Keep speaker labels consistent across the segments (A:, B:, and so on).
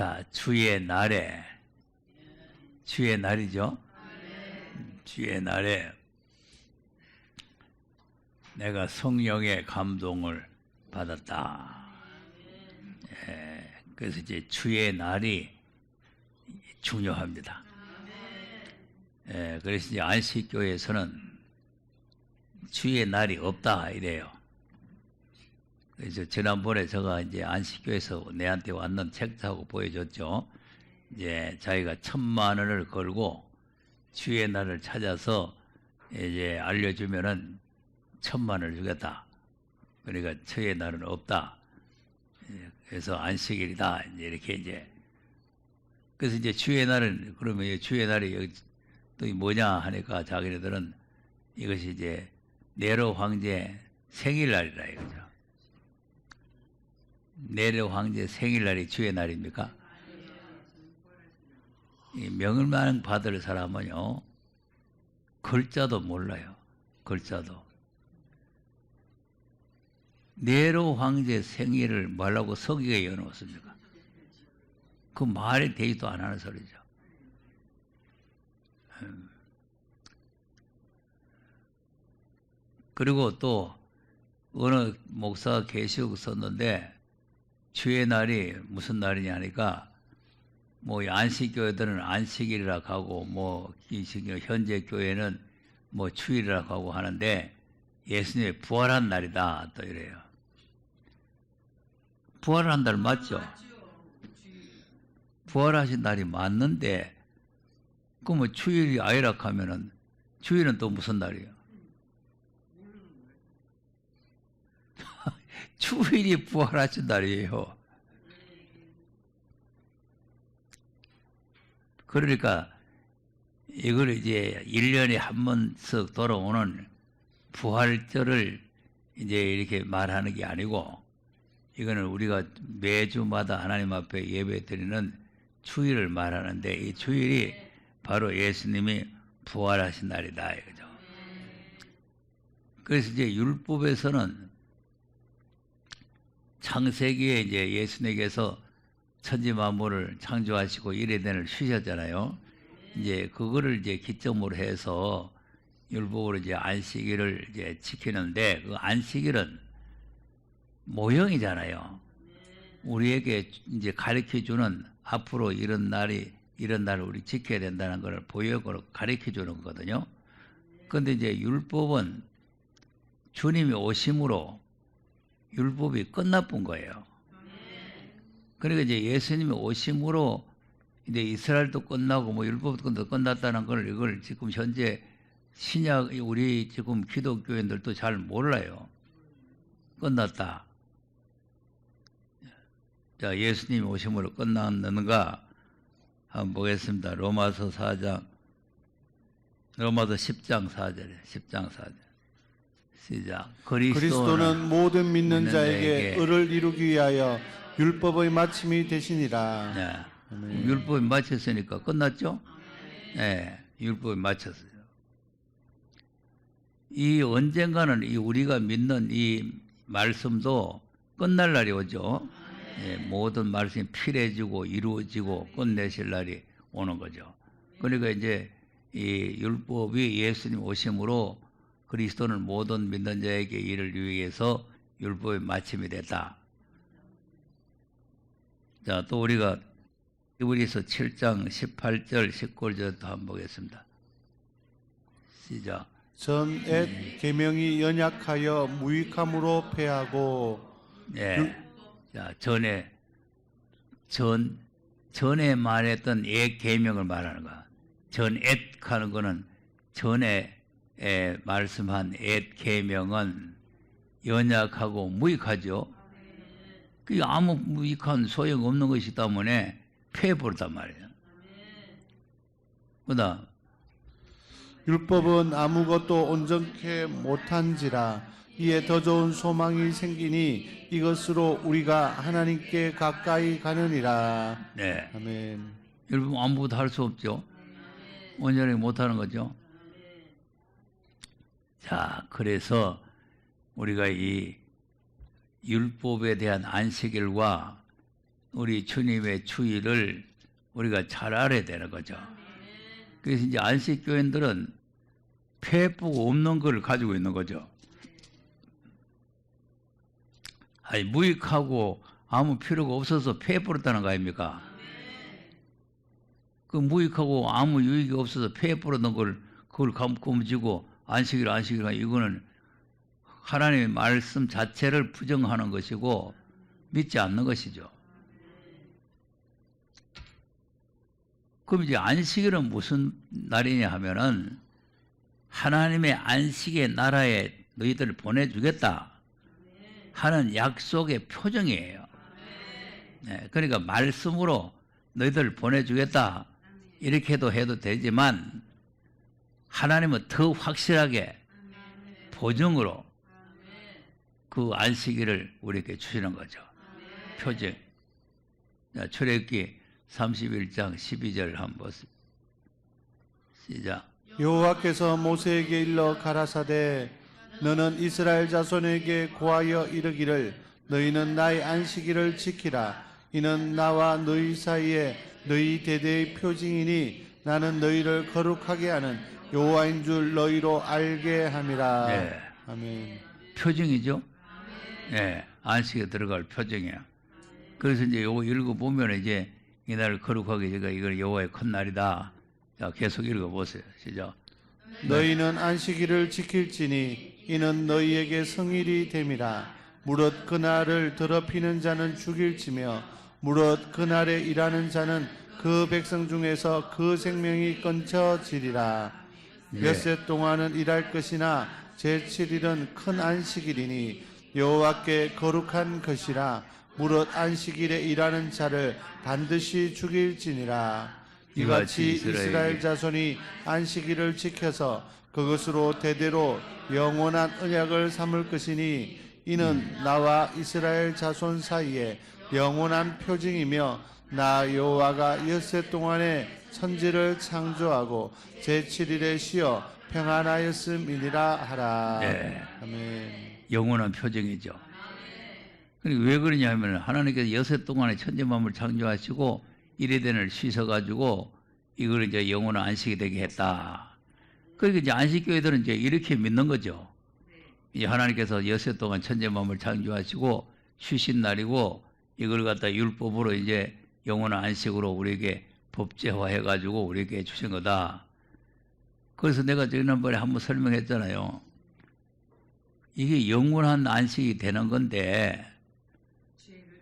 A: 자, 주의 날에, 주의 날이죠. 주의 날에 내가 성령의 감동을 받았다. 그래서 이제 주의 날이 중요합니다. 그래서 이제 안식교에서는 주의 날이 없다 이래요. 그래서 지난번에 제가 이제 안식교에서 내한테 왔는 책하고 보여줬죠. 이제 자기가 1,000,000원을 걸고 주의 날을 찾아서 이제 알려주면은 1,000,000원을 주겠다. 그러니까 주의 날은 없다. 그래서 안식일이다. 이제 이렇게 이제. 그래서 이제 주의 날은 그러면 주의 날이 또 뭐냐 하니까 자기네들은 이것이 이제 네로 황제 생일날이라 이거죠. 네로 황제 생일날이 주의 날입니까? 이 명을만 받을 사람은요, 글자도 몰라요. 글자도. 네로 황제 생일을 뭐라고 서기에 여놓습니까? 그 말이 되지도 안 하는 소리죠. 그리고 또 어느 목사가 계시고 썼는데 주의 날이 무슨 날이냐 하니까 뭐 안식교회들은 안식일이라고 하고 뭐 현재 교회는 뭐 주일이라고 하고 하는데 예수님이 부활한 날이다 또 이래요. 부활한 날 맞죠? 부활하신 날이 맞는데 그러면 주일이 아니라 하면은 주일은 또 무슨 날이에요? 주일이 부활하신 날이에요. 그러니까 이걸 이제 1년에 한 번씩 돌아오는 부활절을 이제 이렇게 말하는 게 아니고 이거는 우리가 매주마다 하나님 앞에 예배 드리는 주일을 말하는데 이 주일이 바로 예수님이 부활하신 날이다 이거죠. 그래서 이제 율법에서는 창세기에 이제 예수님께서 천지 만물을 창조하시고 이레덴을 쉬셨잖아요. 이제 그거를 이제 기점으로 해서 율법으로 이제 안식일을 이제 지키는데 그 안식일은 모형이잖아요. 우리에게 이제 가르쳐 주는 앞으로 이런 날을 우리 지켜야 된다는 걸 보역으로 가르쳐 주는 거거든요. 그런데 이제 율법은 주님이 오심으로 율법이 끝나본 거예요. 그러니까 이제 예수님이 오심으로 이제 이스라엘도 끝나고 뭐 율법도 끝났다는 걸 이걸 지금 현재 신약 우리 지금 기독교인들도 잘 몰라요. 끝났다. 자, 예수님이 오심으로 끝났는가 한번 보겠습니다. 로마서 10장 4절에 10장 4절 시작.
B: 그리스도는 모든 믿는 자에게 의를 이루기 위하여 율법의 마침이 되시니라.
A: 네. 율법이 마쳤으니까 끝났죠? 네, 율법이 마쳤어요. 이 언젠가는 이 우리가 믿는 이 말씀도 끝날 날이 오죠. 네, 모든 말씀이 필해지고 이루어지고 끝내실 날이 오는 거죠. 그러니까 이제 이 율법이 예수님 오심으로 그리스도는 모든 믿는 자에게 이를 위해서 율법의 마침이 됐다. 자, 또 우리가 히브리서 7장 18절 19절도 한번 보겠습니다. 시작.
B: 전옛 계명이 연약하여 무익함으로 패하고.
A: 네. 자, 전에 말했던 옛 계명을 말하는 거야. 전옛 하는 거는 전에 말씀한 옛 계명은 연약하고 무익하죠. 그 아무 무익한 소용 없는 것이기 때문에 패해버렸단 말이에요. 그다음
B: 율법은 아무것도 온전케 못한지라 이에 더 좋은 소망이 생기니 이것으로 우리가 하나님께 가까이 가느니라.
A: 네.
B: 아멘.
A: 율법 아무것도 할 수 없죠. 온전히 못하는 거죠. 자, 그래서 우리가 이 율법에 대한 안식일과 우리 주님의 주의를 우리가 잘 알아야 되는 거죠. 그래서 이제 안식교인들은 폐부가 없는 걸 가지고 있는 거죠. 아니, 무익하고 아무 필요가 없어서 폐부렸다는 거 아닙니까? 그 무익하고 아무 유익이 없어서 폐부렸던 걸 그걸 감고 안식이라 이거는 하나님의 말씀 자체를 부정하는 것이고 믿지 않는 것이죠. 그럼 이제 안식일은 무슨 날이냐 하면은 하나님의 안식의 나라에 너희들을 보내주겠다 하는 약속의 표정이에요. 네, 그러니까 말씀으로 너희들을 보내주겠다 이렇게 해도 되지만 하나님은 더 확실하게 보증으로 그 안식일을 우리에게 주시는 거죠. 표정. 자, 출애굽기 31장 12절 한번 보세요. 시작.
B: 여호와께서 모세에게 일러 가라사대 너는 이스라엘 자손에게 고하여 이르기를 너희는 나의 안식일을 지키라. 이는 나와 너희 사이에 너희 대대의 표징이니 나는 너희를 거룩하게 하는 여호와인 줄 너희로 알게 함이라.
A: 네.
B: 아멘.
A: 표징이죠. 네, 안식에 들어갈 표징이야. 그래서 이제 요거 읽어보면 이제 이날을 거룩하게 제가 이걸 여호와의 큰 날이다. 자, 계속 읽어보세요. 시작.
B: 너희는 안식일을 지킬지니 이는 너희에게 성일이 됨이라. 무릇 그날을 더럽히는 자는 죽일지며 무릇 그날에 일하는 자는 그 백성 중에서 그 생명이 끊쳐지리라.
A: 네.
B: 엿새 동안은 일할 것이나 제7일은 큰 안식일이니 여호와께 거룩한 것이라. 무릇 안식일에 일하는 자를 반드시 죽일지니라. 이같이 이스라엘 자손이 안식일을 지켜서 그것으로 대대로 영원한 언약을 삼을 것이니 이는 나와 이스라엘 자손 사이에 영원한 표징이며 나 여호와가 엿새 동안에 천지를 창조하고 제7일에 쉬어 평안하였음이니라 하라.
A: 네.
B: 아멘.
A: 영원한 표징이죠. 그리고 왜 그러냐 하면 하나님께서 엿새 동안에 천지 만물을 창조하시고 이레덴을 씻어가지고 이걸 이제 영원한 안식이 되게 했다. 그러니까 이제 안식교회들은 이제 이렇게 믿는 거죠. 이제 하나님께서 엿새 동안 천지 만물을 창조하시고 쉬신 날이고 이걸 갖다 율법으로 이제 영원한 안식으로 우리에게 법제화해가지고 우리에게 주신 거다. 그래서 내가 지난번에 한번 설명했잖아요. 이게 영원한 안식이 되는 건데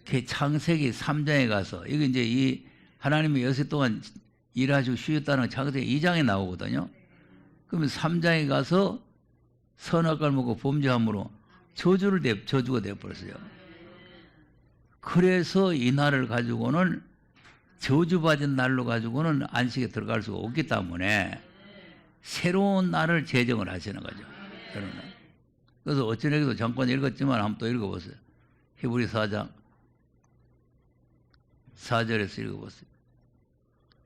A: 그 창세기 3장에 가서 이거 이제 이 하나님이 엿새 동안 일하시고 쉬었다는 창세기 2장에 나오거든요. 그러면 3장에 가서 선악과를 먹고 범죄함으로 저주가 되어버렸어요. 그래서 이 날을 가지고는 저주받은 날로 가지고는 안식에 들어갈 수가 없기 때문에 새로운 날을 제정을 하시는 거죠. 그래서 어쩌내기도 잠깐 읽었지만 한번 또 읽어보세요. 히브리 4장 4절에서 읽어보세요.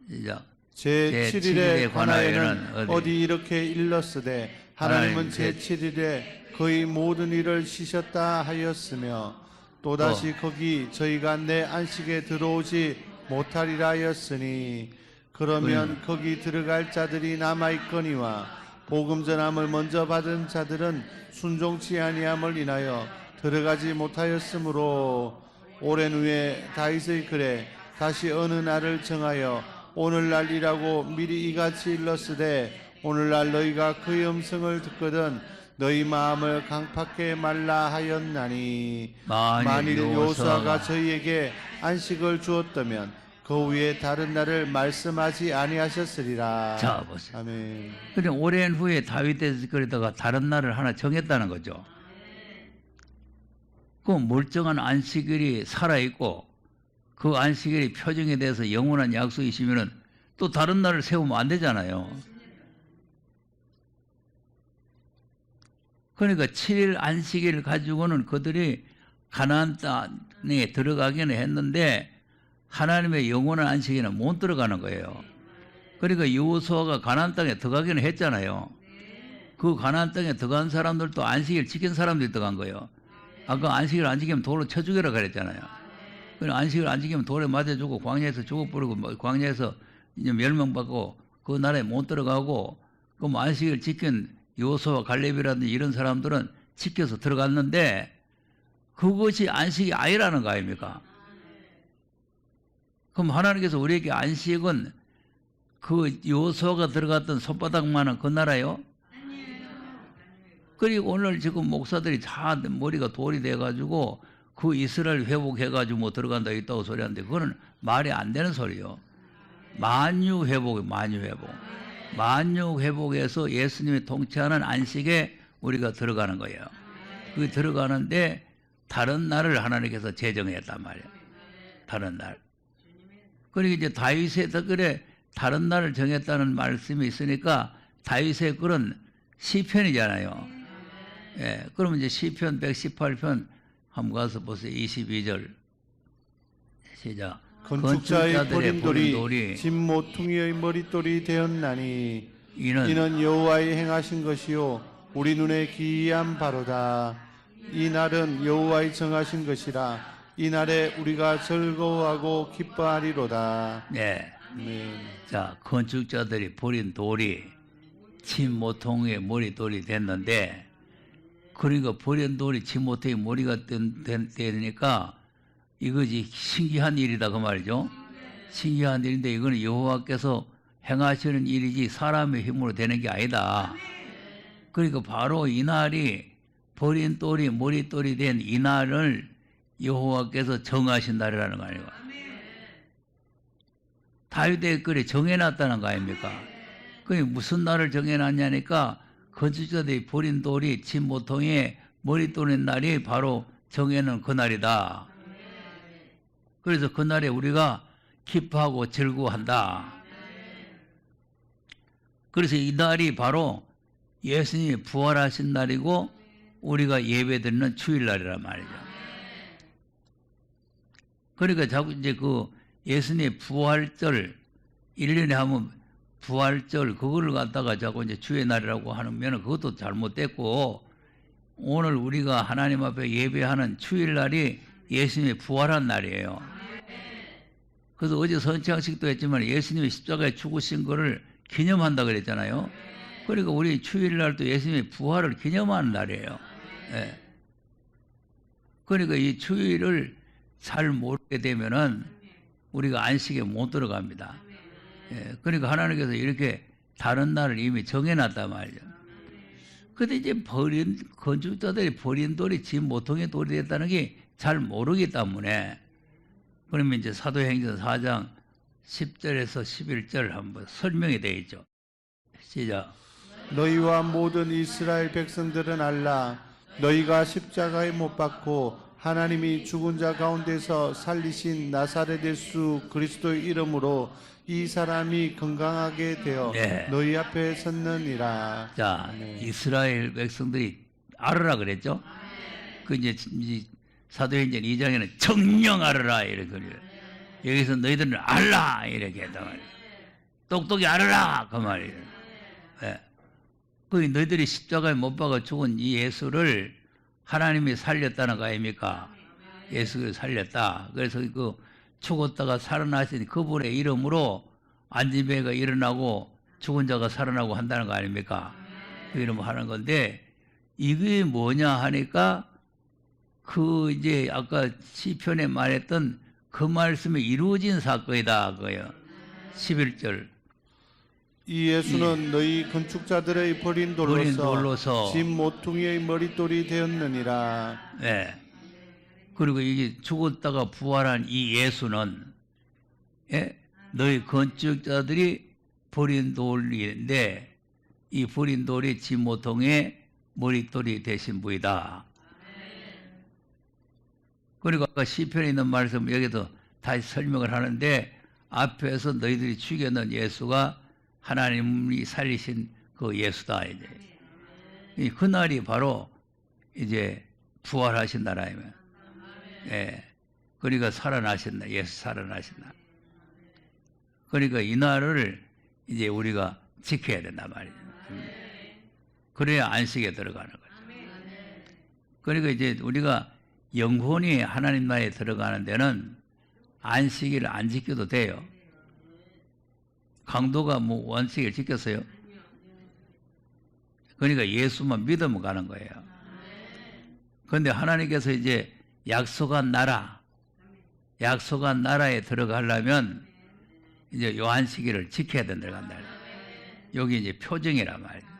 A: 시작.
B: 제7일에 관하여는
A: 관하여는
B: 어디 이렇게 일렀으되 하나님은 제7일에 거의 모든 일을 쉬셨다 하였으며 또다시 거기 저희가 내 안식에 들어오지 못하리라 하였으니 그러면 거기 들어갈 자들이 남아있거니와 복음 전함을 먼저 받은 자들은 순종치 아니함을 인하여 들어가지 못하였으므로 오랜 후에 다윗의 글에 다시 어느 날을 정하여 오늘날이라고 미리 이같이 일렀으되 오늘날 너희가 그의 음성을 듣거든 너희 마음을 강팍해 말라 하였나니 만일 여호수아가 저희에게 안식을 주었다면 그 위에 다른 날을 말씀하지 아니하셨으리라.
A: 자, 보세요.
B: 아멘.
A: 근데 오랜 후에 다윗의 글에다가 다른 날을 하나 정했다는 거죠. 그 멀쩡한 안식일이 살아있고 그 안식일이 표정에 대해서 영원한 약속이시면은 또 다른 날을 세우면 안 되잖아요. 그러니까 7일 안식일을 가지고는 그들이 가나안 땅에 들어가기는 했는데 하나님의 영원한 안식에는 못 들어가는 거예요. 그러니까 여호수아가 가나안 땅에 들어가기는 했잖아요. 그 가나안 땅에 들어간 사람들도 안식일 지킨 사람들이 들어간 거예요. 아까 안식일 안 지키면 돌로 쳐 죽여라 그랬잖아요. 그 안식을 안 지키면 돌에 맞아 죽고 광야에서 죽어버리고 뭐 광야에서 이제 멸망받고 그 나라에 못 들어가고 그럼 안식을 지킨 요소와 갈렙이라든지 이런 사람들은 지켜서 들어갔는데 그것이 안식이 아니라는 거 아닙니까? 그럼 하나님께서 우리에게 안식은 그 요소가 들어갔던 손바닥만한 그 나라요? 그리고 오늘 지금 목사들이 다 머리가 돌이 돼가지고 그 이스라엘 회복해가지고 뭐 들어간다 있다고 소리하는데 그거는 말이 안 되는 소리요. 만유 회복, 만유 회복. 만유 회복에서 예수님이 통치하는 안식에 우리가 들어가는 거예요. 그 들어가는데 다른 날을 하나님께서 제정했단 말이에요. 다른 날. 그리고 이제 다윗의 댓글에 다른 날을 정했다는 말씀이 있으니까 다윗의 글은 시편이잖아요. 예, 그러면 이제 시편 118편 한번 가서 보세요. 22절 시작.
B: 건축자의 버림돌이 집 모퉁이의 머릿돌이 되었나니 이는 여호와의 행하신 것이요 우리 눈에 기이한 바로다. 이 날은 여호와의 정하신 것이라 이 날에 우리가 즐거워하고 기뻐하리로다.
A: 네.
B: 네.
A: 자, 건축자들이 버린 돌이 집 모퉁이의 머릿돌이 됐는데 그러니까 버린 돌이 집 모퉁이의 머리가 되니까 이것이 신기한 일이다 그 말이죠. 신기한 일인데 이거는 여호와께서 행하시는 일이지 사람의 힘으로 되는 게 아니다. 그러니까 바로 이 날이 버린 돌이 머릿돌이 된 이 날을 여호와께서 정하신 날이라는 거 아니에요. 다윗의 글에 정해놨다는 거 아닙니까? 그게 무슨 날을 정해놨냐니까 건축자들이 버린 돌이 집 모퉁이에 머릿돌인 날이 바로 정해놓은 그 날이다. 그래서 그 날에 우리가 기뻐하고 즐거워한다. 그래서 이 날이 바로 예수님이 부활하신 날이고 우리가 예배드리는 주일날이란 말이죠. 그러니까 자꾸 이제 그 예수님의 부활절 1년에 하면 부활절 그거를 갖다가 자꾸 이제 주의 날이라고 하면 그것도 잘못됐고 오늘 우리가 하나님 앞에 예배하는 주일날이 예수님이 부활한 날이에요. 그래서 어제 선창식도 했지만 예수님이 십자가에 죽으신 거를 기념한다 그랬잖아요. 그러니까 우리 주일날도 예수님의 부활을 기념하는 날이에요. 예. 그러니까 이 주일을 잘 모르게 되면은 우리가 안식에 못 들어갑니다. 예. 그러니까 하나님께서 이렇게 다른 날을 이미 정해놨단 말이죠. 근데 이제 건축자들이 버린 돌이 집 모퉁이 돌이 됐다는 게 잘 모르기 때문에 그러면 이제 사도행전 4장 10절에서 11절 한번 설명이 되어 있죠. 시작.
B: 너희와 모든 이스라엘 백성들은 알라. 너희가 십자가에 못 박고 하나님이 죽은 자 가운데서 살리신 나사렛 예수 그리스도의 이름으로 이 사람이 건강하게 되어
A: 네.
B: 너희 앞에 섰느니라.
A: 자,
B: 네.
A: 이스라엘 백성들이 알으라 그랬죠. 그 이제 사도행전 2장에는 정령 알으라 이렇게 그래요. 여기서 너희들은 알라 이렇게 했단 말이에요. 똑똑히 알으라 그 말이에요. 예. 그 너희들이 십자가에 못 박아 죽은 이 예수를 하나님이 살렸다는 거 아닙니까? 예수를 살렸다. 그래서 그 죽었다가 살아나신 그분의 이름으로 안진뱅이가 일어나고 죽은 자가 살아나고 한다는 거 아닙니까? 그 이름으로 하는 건데 이게 뭐냐 하니까 그 이제 아까 시편에 말했던 그 말씀이 이루어진 사건이다 그거예요. 11절.
B: 이 예수는 너희 건축자들의 버린 돌로서 집 모퉁이의 머릿돌이 되었느니라.
A: 네. 그리고 이게 죽었다가 부활한 이 예수는 예? 너희 건축자들이 버린 돌인데 이 버린 돌이 집 모퉁이의 머릿돌이 되신 분이다. 그리고 아까 시편에 있는 말씀 여기도 다시 설명을 하는데 앞에서 너희들이 죽여놓은 예수가 하나님이 살리신 그 예수다. 이제 그 날이 바로 이제 부활하신 날이면, 예. 그러니까 살아나신 날, 예수 살아나신 날. 그러니까 이 날을 이제 우리가 지켜야 된단 말이죠. 그래야 안식에 들어가는 거죠. 그러니까 이제 우리가 영혼이 하나님 나라에 들어가는 데는 안식일을 안 지켜도 돼요. 강도가 뭐 안식일 지켰어요? 그러니까 예수만 믿으면 가는 거예요. 그런데 하나님께서 이제 약속한 나라에 들어가려면 이제 요 안식일을 지켜야 된다. 여기 이제 표징이란 말이에요.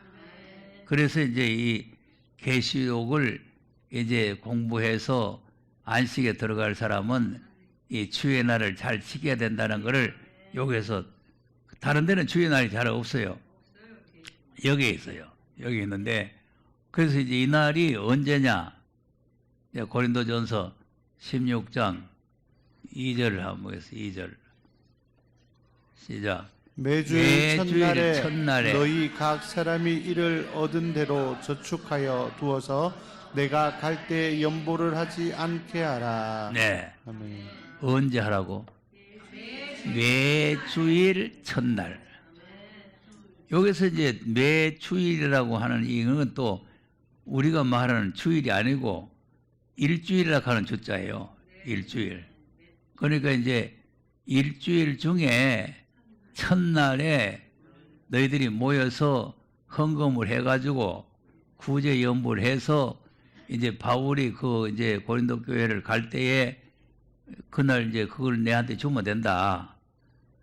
A: 그래서 이제 이 계시록을 이제 공부해서 안식에 들어갈 사람은 이 주의 날을 잘 지켜야 된다는 것을 여기에서, 다른 데는 주의 날이 잘 없어요. 여기에 있어요. 여기 있는데, 그래서 이제 이 날이 언제냐? 고린도전서 16장 2절을 한번 보겠습니다. 2절 시작.
B: 매주일
A: 매주일
B: 첫날에
A: 첫날에
B: 너희 각 사람이 이를 얻은 대로 저축하여 두어서 내가 갈 때 연보를 하지 않게 하라.
A: 네.
B: 아멘.
A: 언제 하라고? 매주일 첫날. 여기서 이제 매주일이라고 하는 이건 또 우리가 말하는 주일이 아니고 일주일이라고 하는 주자예요. 일주일. 그러니까 이제 일주일 중에 첫날에 너희들이 모여서 헌금을 해가지고 구제 연부를 해서 이제 바울이 그 이제 고린도 교회를 갈 때에 그날 이제 그걸 내한테 주면 된다.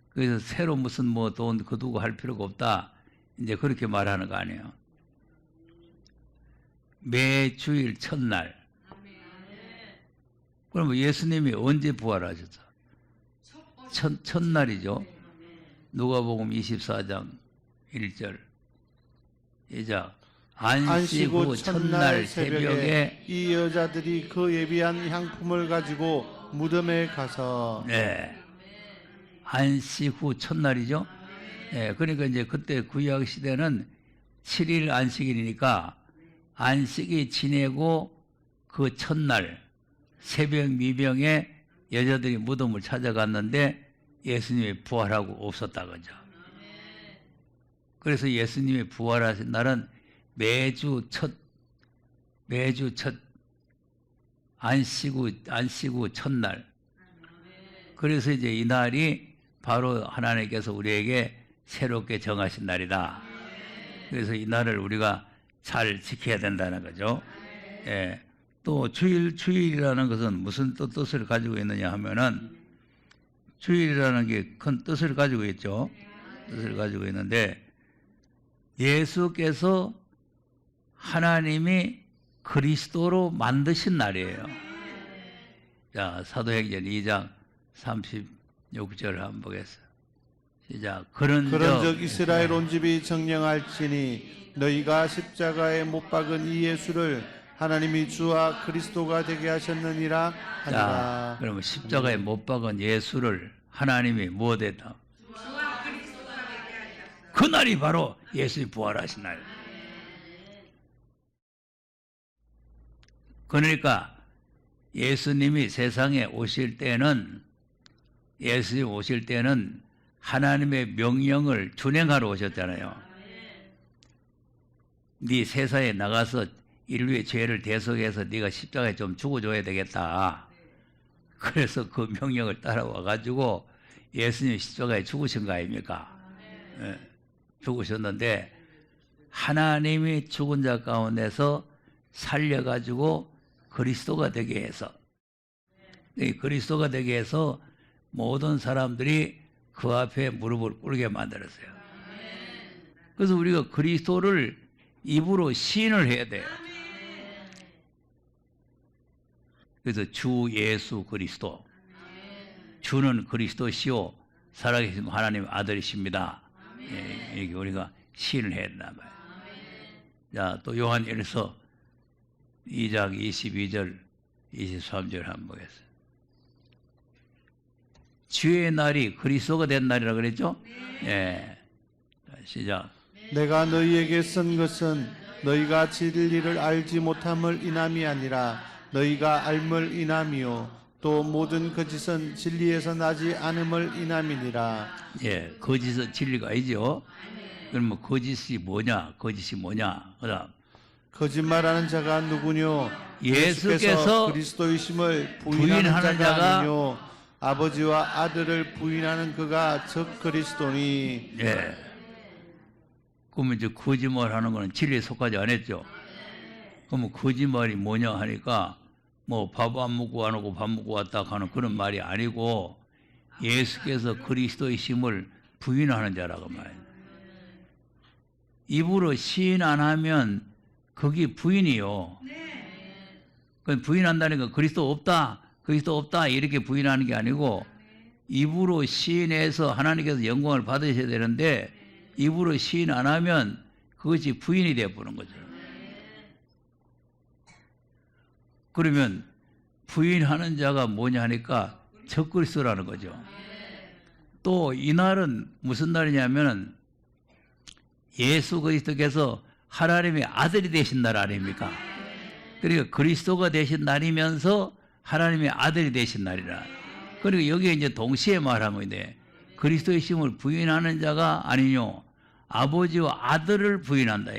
A: 그래서 새로 무슨 뭐 돈 거두고 할 필요가 없다. 이제 그렇게 말하는 거 아니에요. 매주일 첫날. 그러면 예수님이 언제 부활하셨어? 첫날이죠. 누가복음 24장 1절. 시작. 안식 후 첫날 새벽에
B: 이 여자들이 그 예비한 향품을 가지고 무덤에 가서
A: 네. 안식 후 첫날이죠. 네, 그러니까 이제 그때 구약 시대는 7일 안식일이니까 안식이 지내고 그 첫날 새벽 미병에 여자들이 무덤을 찾아갔는데 예수님이 부활하고 없었다 그죠. 그래서 예수님이 부활하신 날은 매주 첫 안식 후 첫날. 그래서 이제 이 날이 바로 하나님께서 우리에게 새롭게 정하신 날이다. 그래서 이 날을 우리가 잘 지켜야 된다는 거죠. 예. 또 주일이라는 것은 무슨 또 뜻을 가지고 있느냐 하면은 주일이라는 게 큰 뜻을 가지고 있죠. 뜻을 가지고 있는데 예수께서 하나님이 그리스도로 만드신 날이에요. 자, 사도행전 2장 36절 한번 보겠습니다. 시작. 그런즉
B: 이스라엘 온 집이 정령할지니 너희가 십자가에 못 박은 이 예수를 하나님이 주와 그리스도가 되게 하셨느니라 하니라.
A: 자, 그러면 십자가에 못 박은 예수를 하나님이 뭐 됐다? 그날이 바로 예수의 부활하신 날. 그러니까 예수님이 세상에 오실 때는 하나님의 명령을 준행하러 오셨잖아요. 네 세상에 나가서 인류의 죄를 대속해서 네가 십자가에 좀 죽어줘야 되겠다. 그래서 그 명령을 따라와 가지고 예수님이 십자가에 죽으신 거 아닙니까? 예, 죽으셨는데 하나님이 죽은 자 가운데서 살려가지고 그리스도가 되게 해서, 이 그리스도가 되게 해서 모든 사람들이 그 앞에 무릎을 꿇게 만들었어요. 그래서 우리가 그리스도를 입으로 시인을 해야 돼요. 그래서 주 예수 그리스도, 주는 그리스도시요 살아계신 하나님 아들이십니다. 예, 이렇게 우리가 시인을 해야 된단 말이에요. 자, 또 요한 1서 2장 22절 23절 한번 보겠습니다. 주의 날이 그리스도가 된 날이라고 그랬죠? 예. 자, 시작.
B: 내가 너희에게 쓴 것은 너희가 진리를 알지 못함을 인함이 아니라 너희가 알물 인함이요 또 모든 거짓은 진리에서 나지 않음을 인함이니라.
A: 예, 거짓은 진리가 아니죠. 그러면 거짓이 뭐냐? 그다음
B: 거짓말하는 자가 누구뇨?
A: 예수께서
B: 그리스도이심을
A: 부인하는
B: 부인하는 자가
A: 자가
B: 아니뇨. 아버지와 아들을 부인하는 그가 즉 그리스도니.
A: 예. 그러면 이제 거짓말 하는 거는 진리에 속하지 않았죠. 그러면 거짓말이 뭐냐 하니까 뭐 밥 안 먹고 안 오고 밥 먹고 왔다 하는 그런 말이 아니고 예수께서 그리스도의 심을 부인하는 자라고 말이에요. 입으로 시인 안 하면 거기 부인이요. 그 부인한다니까 그리스도 없다 이렇게 부인하는 게 아니고 입으로 시인해서 하나님께서 영광을 받으셔야 되는데 입으로 시인 안 하면 그것이 부인이 되어버리는 거죠. 그러면 부인하는 자가 뭐냐 하니까 적그리스도라는 거죠. 또 이날은 무슨 날이냐면 예수 그리스도께서 하나님의 아들이 되신 날 아닙니까? 그러니까 그리스도가 되신 날이면서 하나님의 아들이 되신 날이라. 그리고 여기에 이제 동시에 말하면 돼. 그리스도의 심을 부인하는 자가 아니뇨 아버지와 아들을 부인한다.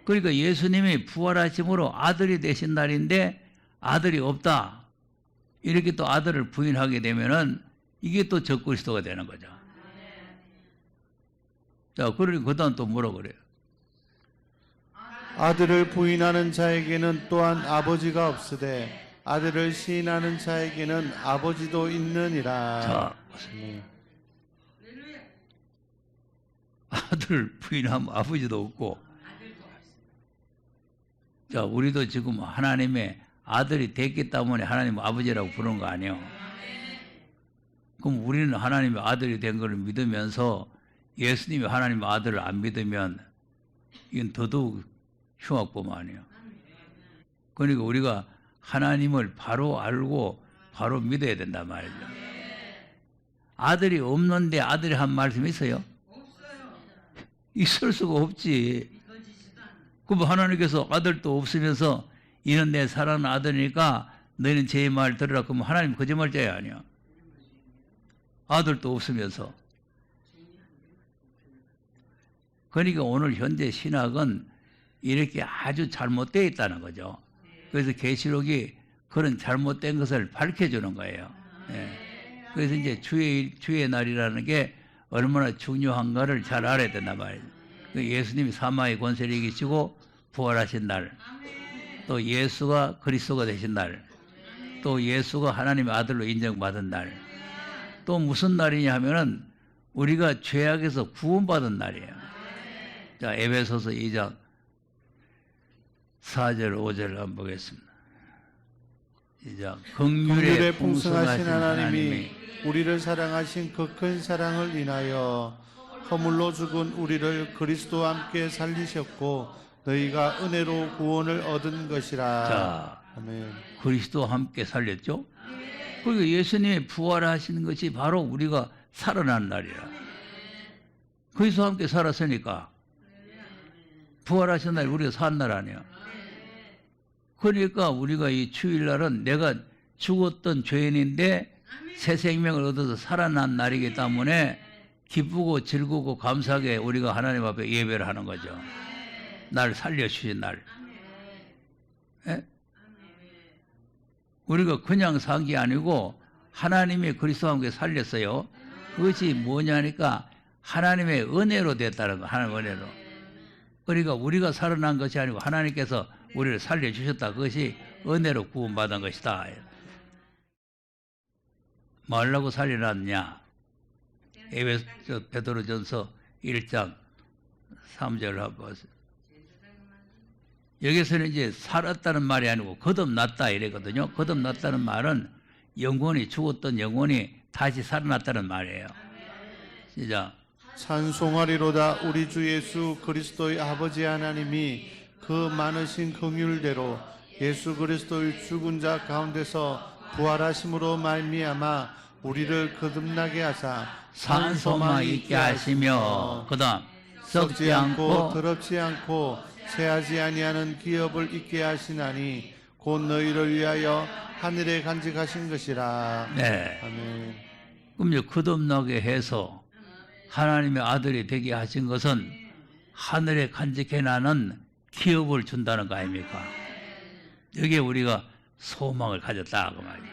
A: 그러니까 예수님이 부활하심으로 아들이 되신 날인데 아들이 없다. 이렇게 또 아들을 부인하게 되면은 이게 또 적그리스도가 되는 거죠. 자, 그러니 그다음 또 뭐라 그래요?
B: 아들을 부인하는 자에게는 또한 아버지가 없으되 아들을 시인하는 자에게는 아버지도 있느니라.
A: 자, 아들 부인하면 아버지도 없고, 자, 우리도 지금 하나님의 아들이 됐기 때문에 하나님 아버지라고 부르는 거 아니에요? 그럼 우리는 하나님의 아들이 된 것을 믿으면서 예수님이 하나님의 아들을 안 믿으면 이건 더더욱 흉악범 아니에요. 그러니까 우리가 하나님을 바로 알고 바로 믿어야 된단 말이죠. 아들이 없는데 아들이 한 말씀 있어요? 있을 수가 없지. 그럼 하나님께서 아들도 없으면서 이는 내 사랑하는 아들이니까 너희는 제 말 들으라. 그러면 하나님 거짓말자야 아니야. 아들도 없으면서. 그러니까 오늘 현재 신학은 이렇게 아주 잘못되어 있다는 거죠. 그래서 계시록이 그런 잘못된 것을 밝혀주는 거예요. 예. 그래서 이제 주의 날이라는 게 얼마나 중요한가를 잘 알아야 된단 말이에요. 예수님이 사망의 권세를 이기시고 부활하신 날, 또 예수가 그리스도가 되신 날, 또 예수가 하나님의 아들로 인정받은 날, 또 무슨 날이냐 하면은 우리가 죄악에서 구원받은 날이에요. 자, 에베소서 2장 4절 5절을 한번 보겠습니다. 시작.
B: 긍휼에 풍성하신 하나님이 우리를 사랑하신 그 큰 사랑을 인하여 허물로 죽은 우리를 그리스도와 함께 살리셨고 너희가 은혜로 구원을 얻은 것이라.
A: 자,
B: 아멘.
A: 그리스도와 함께 살렸죠. 그리고 예수님이 부활하시는 것이 바로 우리가 살아난 날이라. 그리스도와 함께 살았으니까 부활하신 날 우리가 산 날 아니야. 그러니까 우리가 이 주일날은 내가 죽었던 죄인인데 새 생명을 얻어서 살아난 날이기 때문에 기쁘고 즐거고 감사하게 우리가 하나님 앞에 예배를 하는 거죠. 날 살려주신 날. 예? 우리가 그냥 산 게 아니고 하나님이 그리스도와 함께 살렸어요. 그것이 뭐냐니까 하나님의 은혜로 됐다는 거. 하나님의 은혜로. 그러니까 우리가 살아난 것이 아니고 하나님께서 우리를 살려주셨다. 그것이 은혜로 구원받은 것이다. 뭐하려고 살려놨냐? 베드로전서 1장 3절을 한번 보세요. 여기서는 이제 살았다는 말이 아니고 거듭났다 이랬거든요. 거듭났다는 말은 영혼이 죽었던 영혼이 다시 살아났다는 말이에요. 시작.
B: 찬송하리로다 우리 주 예수 그리스도의 아버지 하나님이 그 많으신 긍휼대로 예수 그리스도의 죽은 자 가운데서 부활하심으로 말미암아 우리를 거듭나게 하사
A: 산 소망 있게 하시며 그다음 썩지 않고
B: 더럽지 않고 새하지 아니하는 기업을 있게 하시나니 곧 너희를 위하여 하늘에 간직하신 것이라.
A: 네.
B: 아멘.
A: 그럼 이제 거듭나게 해서 하나님의 아들이 되게 하신 것은 하늘에 간직해놔는 기업을 준다는 거 아닙니까? 여기에 우리가 소망을 가졌다 그 말이에요.